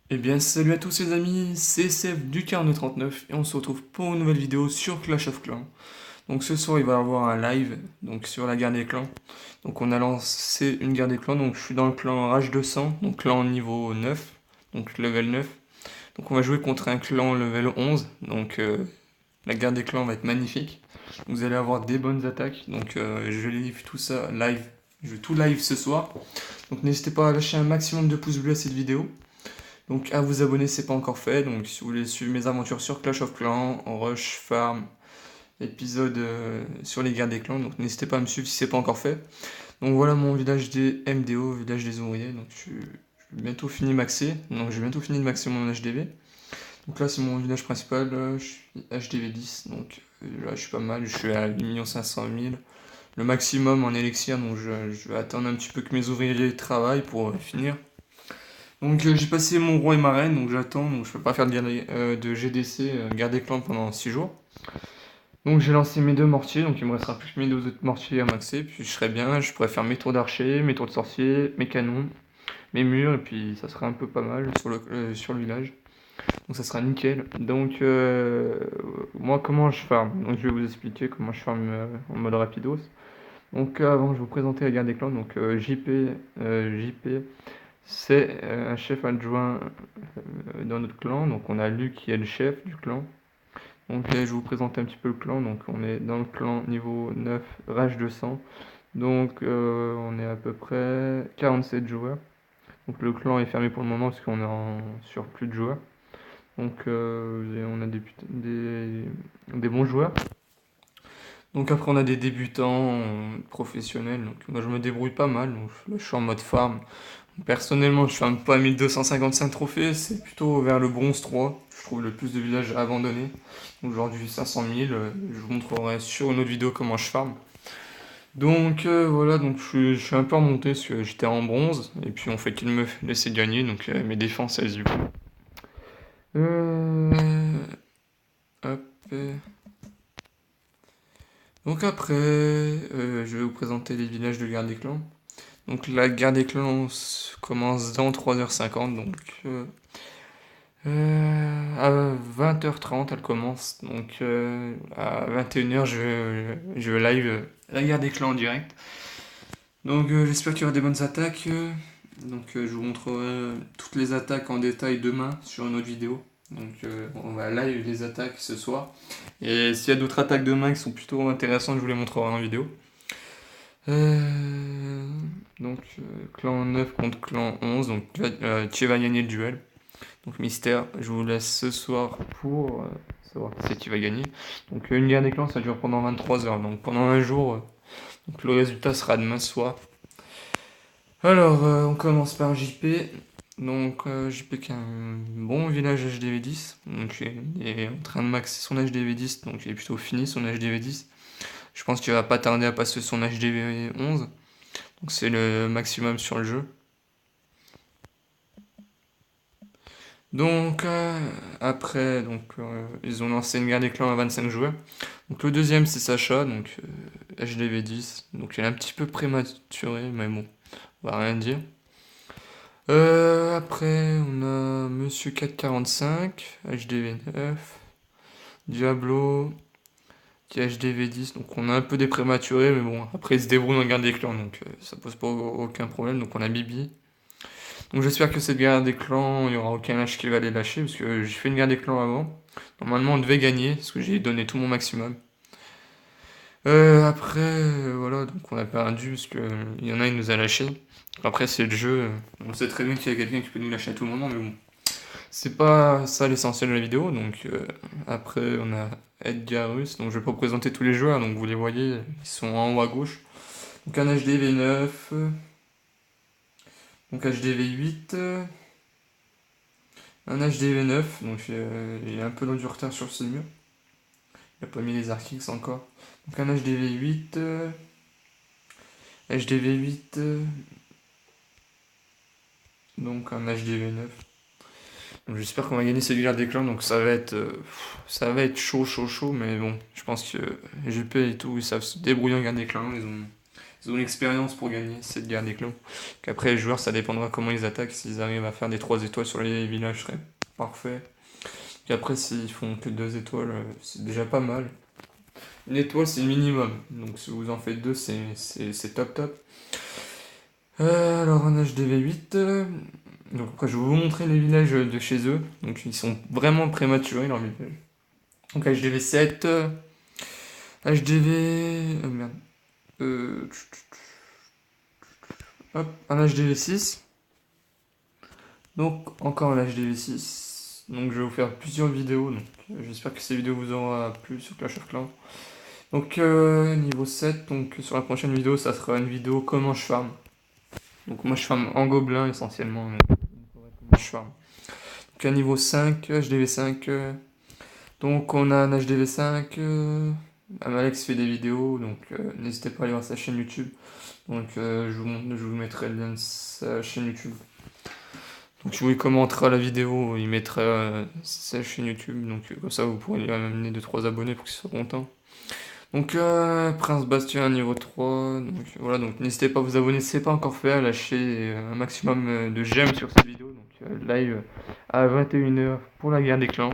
Eh bien salut à tous les amis, c'est Seb du 39 et on se retrouve pour une nouvelle vidéo sur Clash of Clans. Donc ce soir il va y avoir un live donc sur la guerre des clans. Donc on a lancé une guerre des clans, donc je suis dans le clan Rage 200, donc clan niveau 9, donc level 9. Donc on va jouer contre un clan level 11, donc la guerre des clans va être magnifique. Vous allez avoir des bonnes attaques, donc je livre tout ça live, je vais tout live ce soir. Donc n'hésitez pas à lâcher un maximum de pouces bleus à cette vidéo. Donc à vous abonner si c'est pas encore fait. Donc si vous voulez suivre mes aventures sur Clash of Clans, Rush, Farm, épisode sur les guerres des clans. Donc n'hésitez pas à me suivre si c'est pas encore fait. Donc voilà mon village des MDO, village des ouvriers. Donc je vais bientôt fini maxé. Donc j'ai bientôt fini de maxer mon HDV. Donc là c'est mon village principal, je suis HDV 10. Donc là je suis pas mal, je suis à 8 500 000. Le maximum en élixir, donc je vais attendre un petit peu que mes ouvriers travaillent pour finir. Donc j'ai passé mon roi et ma reine, donc j'attends, donc je peux pas faire de GDC, garder clan pendant 6 jours. Donc j'ai lancé mes deux mortiers, donc il me restera plus que mes deux autres mortiers à maxer, puis je serai bien, je pourrais faire mes tours d'archer, mes tours de sorcier, mes canons, mes murs, et puis ça serait un peu pas mal sur le village. Donc ça sera nickel. Donc moi comment je farm. Donc je vais vous expliquer comment je farm en mode rapidos. Donc avant je vais vous présenter la guerre des clans, donc JP c'est un chef adjoint dans notre clan. Donc on a Luc qui est le chef du clan. Donc je vais vous présenter un petit peu le clan. Donc on est dans le clan niveau 9, Rage 200. Donc on est à peu près 47 joueurs. Donc le clan est fermé pour le moment parce qu'on est en surplus de joueurs. Donc on a des bons joueurs. Donc après on a des débutants professionnels. Donc moi je me débrouille pas mal. Donc là, je suis en mode farm. Personnellement, je farme pas 1255 trophées, c'est plutôt vers le bronze 3. Je trouve le plus de villages abandonnés. Aujourd'hui 500 000, je vous montrerai sur une autre vidéo comment je farm. Donc voilà, donc je suis un peu remonté parce que j'étais en bronze, et puis on fait qu'il me laisser gagner, donc mes défenses elles du coup. Hop. Donc après, je vais vous présenter les villages de guerre des clans. Donc la guerre des clans commence dans 3h50, donc à 20h30, elle commence. Donc à 21h, je live la guerre des clans en direct. Donc j'espère qu'il y aura des bonnes attaques. Donc je vous montrerai toutes les attaques en détail demain sur une autre vidéo. Donc on va live les attaques ce soir. Et s'il y a d'autres attaques demain qui sont plutôt intéressantes, je vous les montrerai en vidéo. Euh, donc clan 9 contre clan 11. Donc qui va gagner le duel. Donc mystère, je vous laisse ce soir pour savoir qui c'est qui va gagner. Donc une guerre des clans, ça dure pendant 23 heures. Donc pendant un jour, donc le résultat sera demain soir. Alors on commence par JP. Donc JP qui a un bon village HDV10. Donc il est en train de maxer son HDV10. Donc il est plutôt fini son HDV10. Je pense qu'il va pas tarder à passer son HDV11. Donc c'est le maximum sur le jeu. Donc après, ils ont lancé une guerre des clans à 25 joueurs. Donc le deuxième c'est Sacha, donc HDV10. Donc il est un petit peu prématuré, mais bon, on va rien dire. Après on a Monsieur 445, HDV9, Diablo, qui est HDV10. Donc on a un peu des prématurés, mais bon, après ils se débrouillent en guerre des clans, donc ça pose pas aucun problème. Donc on a Bibi. Donc j'espère que cette guerre des clans, il n'y aura aucun lâche qui va les lâcher, parce que j'ai fait une guerre des clans avant. Normalement on devait gagner, parce que j'ai donné tout mon maximum. Après, voilà, donc on a perdu, parce que il y en a, il nous a lâché. Après c'est le jeu, on sait très bien qu'il y a quelqu'un qui peut nous lâcher à tout moment, mais bon. C'est pas ça l'essentiel de la vidéo, donc après on a Edgarus, donc je vais pas vous présenter tous les joueurs, donc vous les voyez, ils sont en haut à gauche. Donc un HDV9, donc HDV8, un HDV9, donc il y a un peu du retard sur ce mur. Il a pas mis les Archix encore. Donc un HDV8, HDV8, donc un HDV9. Donc j'espère qu'on va gagner celui-là des clans, donc ça va être chaud, chaud, chaud, mais bon, je pense que GP et tout, ils savent se débrouiller en garde des clans, ils ont l'expérience pour gagner cette guerre des clans. Qu'après, les joueurs, ça dépendra comment ils attaquent. S'ils arrivent à faire des 3 étoiles sur les villages, ce serait parfait. Et après, s'ils font que 2 étoiles, c'est déjà pas mal. Une étoile, c'est le minimum. Donc si vous en faites 2, c'est top top. Alors, un HDV8. Donc après, je vais vous montrer les villages de chez eux. Donc ils sont vraiment prématurés, leurs villages. Donc HDV7. HDV... merde. Hop, un HDV6. Donc encore un HDV6. Donc je vais vous faire plusieurs vidéos. Donc j'espère que ces vidéos vous auront plu sur Clash of Clans. Donc niveau 7, donc sur la prochaine vidéo, ça sera une vidéo comment je farm. Donc moi je farm en gobelin essentiellement. Comment je farm. Donc à niveau 5, HDV5. Donc on a un HDV5. Alex fait des vidéos, donc n'hésitez pas à aller voir sa chaîne YouTube. Donc je vous mettrai le lien de sa chaîne YouTube. Donc si vous commentera la vidéo, il mettra sa chaîne YouTube. Donc comme ça vous pourrez lui amener 2-3 abonnés pour qu'il soit content. Donc Prince Bastien niveau 3. Donc voilà, donc n'hésitez pas à vous abonner si ce n'est pas encore fait, à lâcher un maximum de j'aime sur cette vidéo. Donc live à 21h pour la guerre des clans.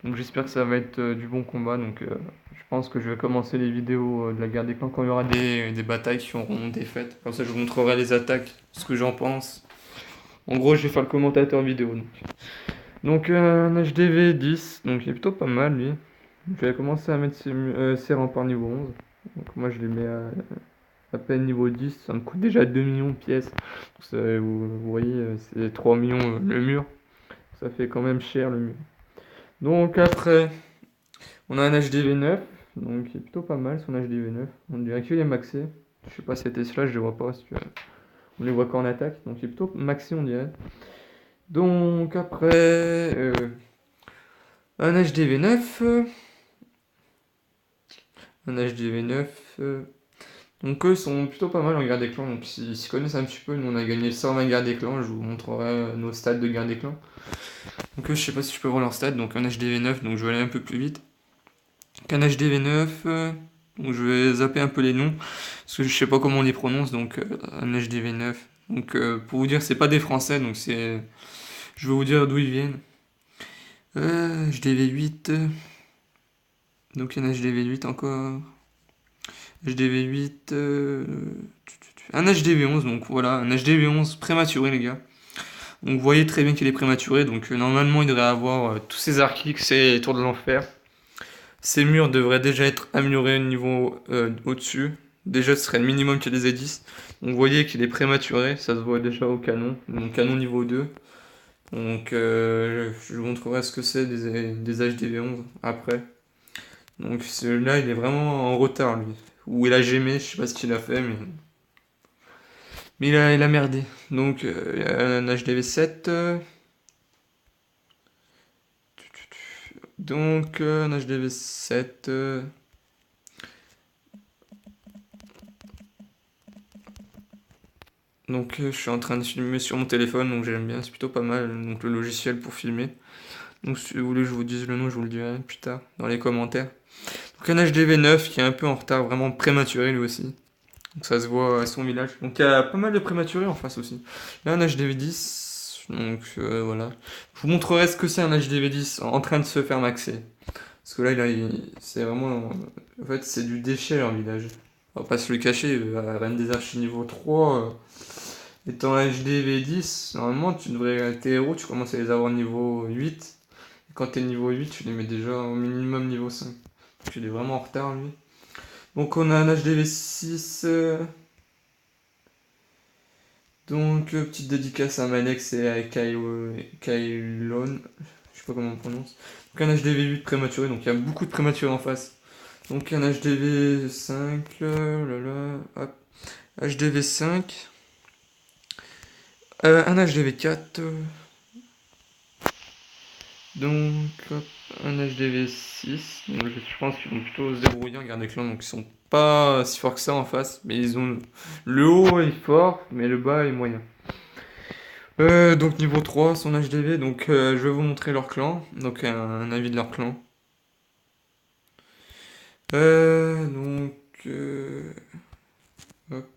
Donc j'espère que ça va être du bon combat. Donc je pense que je vais commencer les vidéos de la guerre des clans quand il y aura des batailles qui auront été faites. Comme ça je vous montrerai les attaques, ce que j'en pense. En gros je vais faire le commentateur vidéo. Donc un HDV 10, donc il est plutôt pas mal lui. Je vais commencer à mettre ses remparts niveau 11. Donc moi je les mets à peine niveau 10, ça me coûte déjà 2 millions de pièces. Vous voyez, c'est 3 millions le mur. Ça fait quand même cher le mur. Donc après, on a un HDV 9, donc il est plutôt pas mal son HDV 9. On dirait qu'il est maxé. Je sais pas si c'était cela, je les vois pas parce que on les voit qu'en attaque. Donc il est plutôt maxé on dirait. Donc après, un HDV 9. Un HDV 9. Donc eux sont plutôt pas mal en guerre des clans. Donc s'ils s'y connaissent un petit peu, nous on a gagné le sort en guerre des clans. Je vous montrerai nos stats de guerre des clans. Donc eux, je sais pas si je peux voir leurs stats. Donc un HDV 9, donc je vais aller un peu plus vite. Un HDV 9. Donc je vais zapper un peu les noms. Parce que je sais pas comment on les prononce. Donc un HDV 9. Donc pour vous dire, c'est pas des français. Donc c'est. Je vais vous dire d'où ils viennent. HDV 8. Donc un HDV 8 encore. HDV 8. Un HDV 11. Donc voilà, un HDV 11 prématuré, les gars. Donc vous voyez très bien qu'il est prématuré. Donc normalement, il devrait avoir tous ses arcs, ses tours de l'enfer. Ces murs devraient déjà être améliorés au niveau au-dessus. Déjà, ce serait le minimum qu'il les ait 10. Donc vous voyez qu'il est prématuré. Ça se voit déjà au canon. Donc canon niveau 2. Donc je vous montrerai ce que c'est des HDV 11 après. Donc celui-là, il est vraiment en retard, lui. Ou il a gémé, je sais pas ce qu'il a fait, mais il a merdé. Donc un HDV 7. Donc un HDV 7. Donc je suis en train de filmer sur mon téléphone, donc j'aime bien, c'est plutôt pas mal, donc le logiciel pour filmer. Donc si vous voulez que je vous dise le nom, je vous le dirai plus tard dans les commentaires. Donc un HDV 9 qui est un peu en retard, vraiment prématuré lui aussi. Donc ça se voit à son village. Donc il y a pas mal de prématurés en face aussi. Là un HDV 10, donc voilà. Je vous montrerai ce que c'est un HDV 10 en train de se faire maxer. Parce que là c'est vraiment... En fait c'est du déchet leur village. On va pas se le cacher, la Reine des Archives niveau 3... Étant HDV 10, normalement tes héros, tu commences à les avoir niveau 8. Et quand t'es niveau 8, tu les mets déjà au minimum niveau 5. Donc il est vraiment en retard lui. Donc on a un HDV 6. Donc petite dédicace à Malex et à Kylon. Je sais pas comment on prononce. Donc un HDV 8 prématuré, donc il y a beaucoup de prématurés en face. Donc un HDV 5. Hop. HDV 5. Un HDV 4. Donc, hop, un HDV 6. Donc, je pense qu'ils vont plutôt se débrouiller en guerre des clans. Donc, ils sont pas si forts que ça en face. Mais ils ont. Le haut est fort, mais le bas est moyen. Donc, niveau 3, son HDV. Donc, je vais vous montrer leur clan. Donc, un avis de leur clan. Donc. Hop.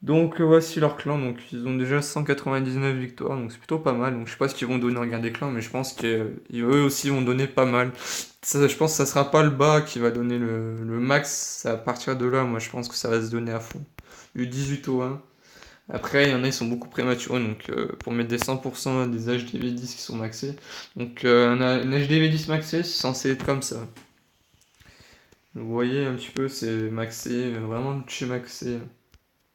Donc voici leur clan, donc ils ont déjà 199 victoires, donc c'est plutôt pas mal. Donc je sais pas ce qu'ils vont donner en guerre des clans, mais je pense qu'eux aussi vont donner pas mal. Ça, je pense que ça sera pas le bas qui va donner le max, c'est à partir de là, moi je pense que ça va se donner à fond. Du 18 au 1. Après, il y en a, ils sont beaucoup prématurés, donc pour mettre des 100% des HDV10 qui sont maxés. Donc un HDV10 maxé, c'est censé être comme ça. Vous voyez un petit peu, c'est maxé, vraiment de chez maxé.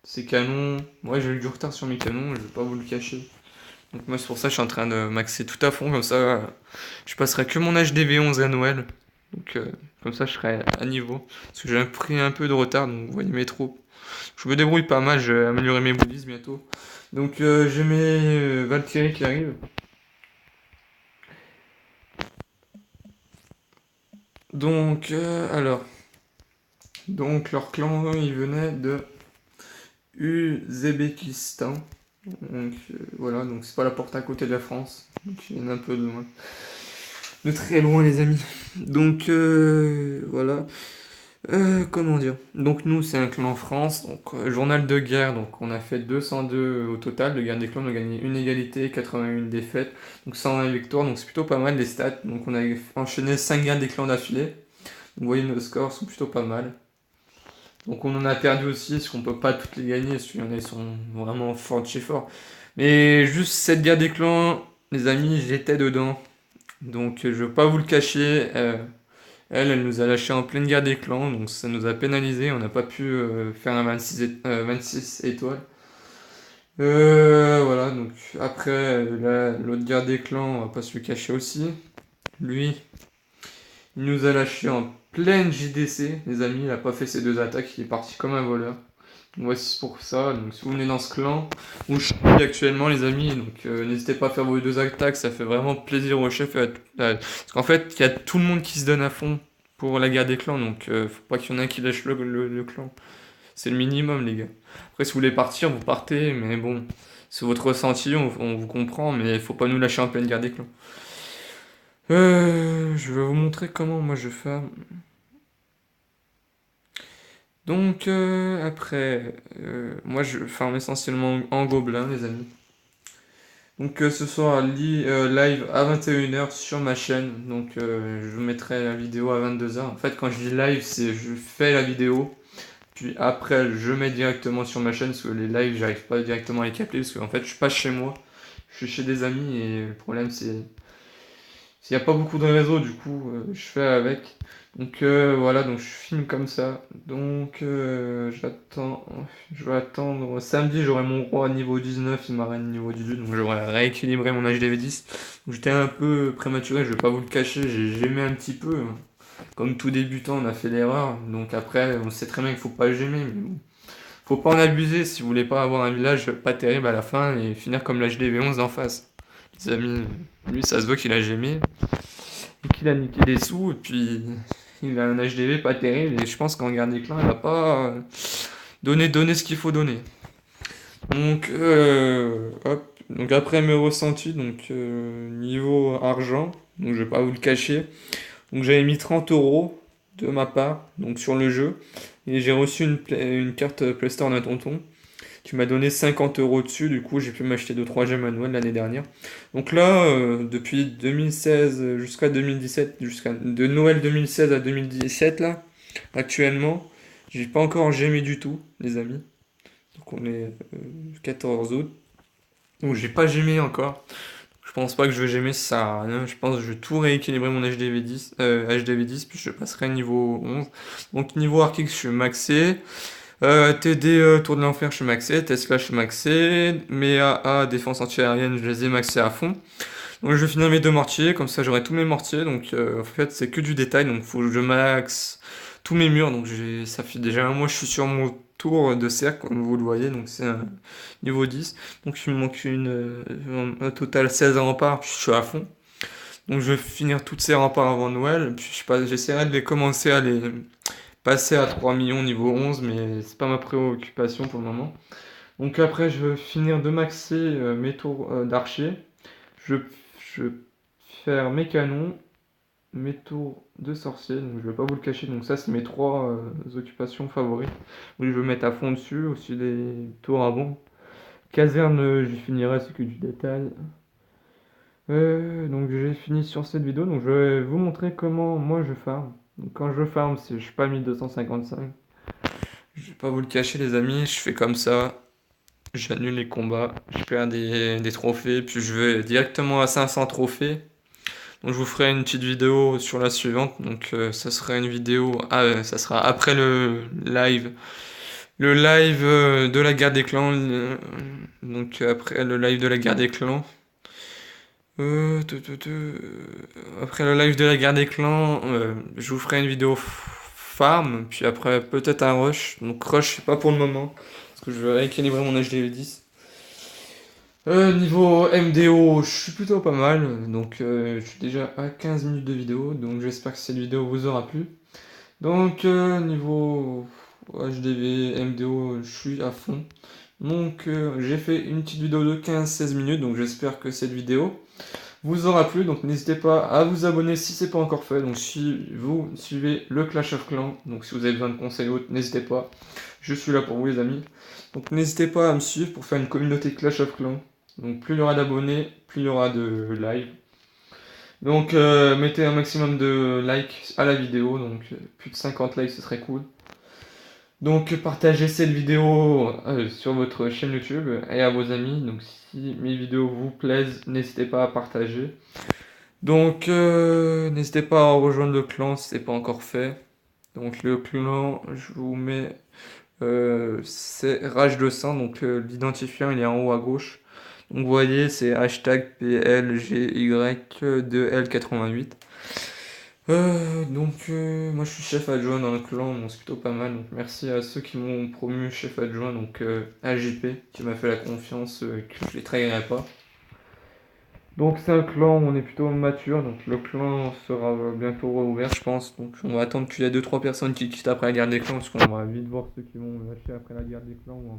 Ces canons, moi j'ai eu du retard sur mes canons, je vais pas vous le cacher. Donc moi c'est pour ça que je suis en train de maxer tout à fond, comme ça je passerai que mon HDV11 à Noël. Donc comme ça je serai à niveau. Parce que j'ai pris un peu de retard, donc vous voyez mes troupes. Je me débrouille pas mal, je vais améliorer mes bouddhistes bientôt. Donc j'ai mes Valkyries qui arrivent. Donc alors, donc leur clan il venait de Uzbekistan. Donc voilà, donc c'est pas la porte à côté de la France. Donc il y en a un peu de loin. De très loin les amis. Donc voilà. Comment dire? Donc nous c'est un clan France, donc journal de guerre, donc on a fait 202 au total de guerre des clans, on a gagné une égalité, 81 défaites, donc 120 victoires, donc c'est plutôt pas mal les stats. Donc on a enchaîné 5 guerres des clans d'affilée. Donc, vous voyez nos scores sont plutôt pas mal. Donc on en a perdu aussi, parce qu'on peut pas toutes les gagner, parce qu'il y en a qui sont vraiment forts de chez fort. Mais juste cette guerre des clans, les amis, j'étais dedans. Donc je veux pas vous le cacher, elle nous a lâché en pleine guerre des clans, donc ça nous a pénalisé, on n'a pas pu faire un 26 étoiles. Voilà, donc après, l'autre guerre des clans, on va pas se le cacher aussi. Lui, il nous a lâché en pleine JDC, les amis, il a pas fait ses deux attaques, il est parti comme un voleur. Donc voici pour ça, donc si vous venez dans ce clan, où je suis actuellement les amis, donc n'hésitez pas à faire vos deux attaques, ça fait vraiment plaisir au chef. Parce qu'en fait, il y a tout le monde qui se donne à fond pour la guerre des clans, donc faut pas qu'il y en ait un qui lâche le clan. C'est le minimum les gars. Après si vous voulez partir, vous partez, mais bon, c'est votre ressenti, on vous comprend, mais faut pas nous lâcher en pleine guerre des clans. Je vais vous montrer comment moi je fais. Donc après, moi je farme essentiellement en gobelin les amis. Donc ce soir live à 21h sur ma chaîne. Donc je vous mettrai la vidéo à 22h. En fait quand je dis live c'est je fais la vidéo. Puis après je mets directement sur ma chaîne parce que les lives j'arrive pas directement à les capter parce qu'en fait je suis pas chez moi. Je suis chez des amis et le problème c'est s'il n'y a pas beaucoup de réseau, du coup, je fais avec. Donc voilà, donc je filme comme ça. Donc j'attends, je vais attendre. Samedi, j'aurai mon roi niveau 19, il m'arène niveau 18, donc j'aurai rééquilibré mon HDV10. Donc j'étais un peu prématuré, je vais pas vous le cacher, j'ai gémé un petit peu. Comme tout débutant, on a fait l'erreur. Donc après, on sait très bien qu'il faut pas gémer, mais bon. Faut pas en abuser si vous voulez pas avoir un village pas terrible à la fin et finir comme l'HDV11 d'en face. Les amis, lui ça se voit qu'il a gémé et qu'il a niqué des sous et puis il a un HDV pas terrible et je pense qu'en garde des clans il va pas donner ce qu'il faut donner. Donc hop, donc après mes ressentis, donc niveau argent, donc je vais pas vous le cacher, donc j'avais mis 30 € de ma part donc sur le jeu et j'ai reçu une carte Play Store d'un tonton qui m'a donné 50 € dessus. Du coup, j'ai pu m'acheter 2-3 gemmes à Noël l'année dernière. Donc là, depuis 2016 jusqu'à 2017, de Noël 2016 à 2017, là, actuellement, j'ai pas encore gémé du tout, les amis. Donc on est 14 août. Donc j'ai pas gémé encore. Je pense pas que je vais gémer, ça sert à rien. Je pense que je vais tout rééquilibrer mon HDV10, puis je passerai niveau 11. Donc niveau Arcix, je suis maxé. TD Tour de l'Enfer, je suis maxé. Tesla, je suis maxé. Mes AA, défense anti-aérienne, je les ai maxés à fond. Donc je vais finir mes deux mortiers, comme ça j'aurai tous mes mortiers. Donc en fait, c'est que du détail. Donc faut que je max tous mes murs. Donc ça fait déjà un mois, je suis sur mon tour de cercle, comme vous le voyez. Donc c'est un niveau 10. Donc il me manque un total 16 remparts, puis je suis à fond. Donc je vais finir toutes ces remparts avant Noël. Puis j'essaierai de les commencer à les passer à 3 millions niveau 11, mais c'est pas ma préoccupation pour le moment. Donc après, je vais finir de maxer mes tours d'archer. Je vais faire mes canons. mes tours de sorcier, donc je vais pas vous le cacher, donc ça c'est mes 3 occupations favorites. Oui, je vais mettre à fond dessus, aussi les tours avant. Caserne, j'y finirai, c'est que du détail. Donc j'ai fini sur cette vidéo, donc je vais vous montrer comment moi je farm. Donc quand je farm, je suis pas 1255. Je vais pas vous le cacher les amis, je fais comme ça. J'annule les combats, je perds des trophées, puis je vais directement à 500 trophées. Donc je vous ferai une petite vidéo sur la suivante. Donc ça sera une vidéo, ça sera après le live. Le live de la guerre des clans. Donc après le live de la guerre des clans. Après le live de la guerre des clans, je vous ferai une vidéo farm, puis après peut-être un rush. Donc rush, c'est pas pour le moment, parce que je vais rééquilibrer mon HDV10. Niveau MDO, je suis plutôt pas mal, donc je suis déjà à 15 minutes de vidéo, donc j'espère que cette vidéo vous aura plu. Donc niveau HDV, MDO, je suis à fond. Donc j'ai fait une petite vidéo de 15-16 minutes, donc j'espère que cette vidéo vous aura plu. Donc n'hésitez pas à vous abonner si c'est pas encore fait. Donc si vous suivez le Clash of Clans, donc si vous avez besoin de conseils ou autres, n'hésitez pas. Je suis là pour vous les amis. Donc n'hésitez pas à me suivre pour faire une communauté Clash of Clans. Donc plus il y aura d'abonnés, plus il y aura de live. Donc mettez un maximum de likes à la vidéo, donc plus de 50 likes ce serait cool. Donc partagez cette vidéo sur votre chaîne YouTube et à vos amis. Donc si mes vidéos vous plaisent, n'hésitez pas à partager. Donc n'hésitez pas à rejoindre le clan si ce n'est pas encore fait. Donc le clan, je vous mets, c'est Rage de Sang, donc l'identifiant il est en haut à gauche. Donc vous voyez c'est hashtag PLGY2L88. Moi je suis chef adjoint dans le clan, donc c'est plutôt pas mal. Donc merci à ceux qui m'ont promu chef adjoint, donc AJP qui m'a fait la confiance que je les trahirai pas. Donc c'est un clan où on est plutôt mature, donc le clan sera bientôt rouvert je pense. Donc on va attendre qu'il y ait 2-3 personnes qui quittent après la guerre des clans, parce qu'on va vite voir ceux qui vont lâcher après la guerre des clans ou en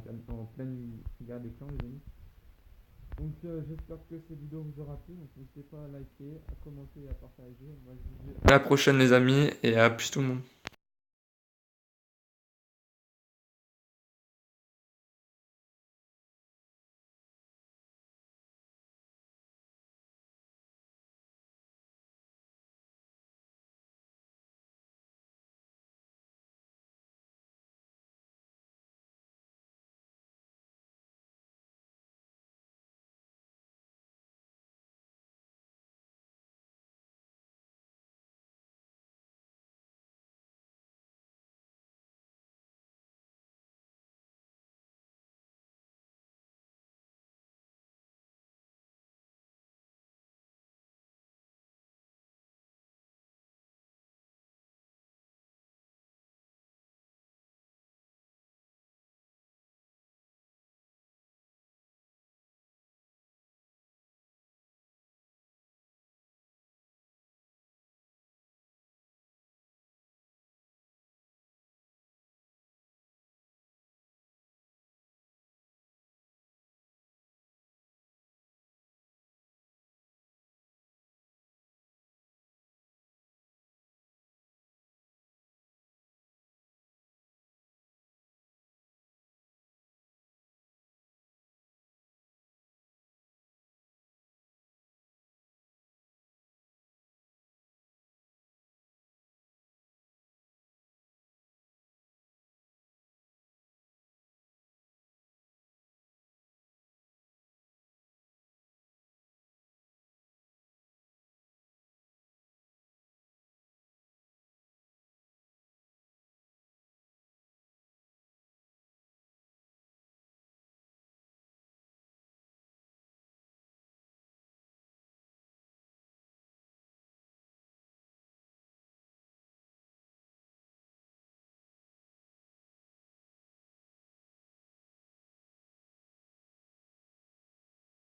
pleine guerre des clans les amis. Donc j'espère que cette vidéo vous aura plu, donc n'hésitez pas à liker, à commenter et à partager. Moi je vous dis à la prochaine les amis et à plus tout le monde.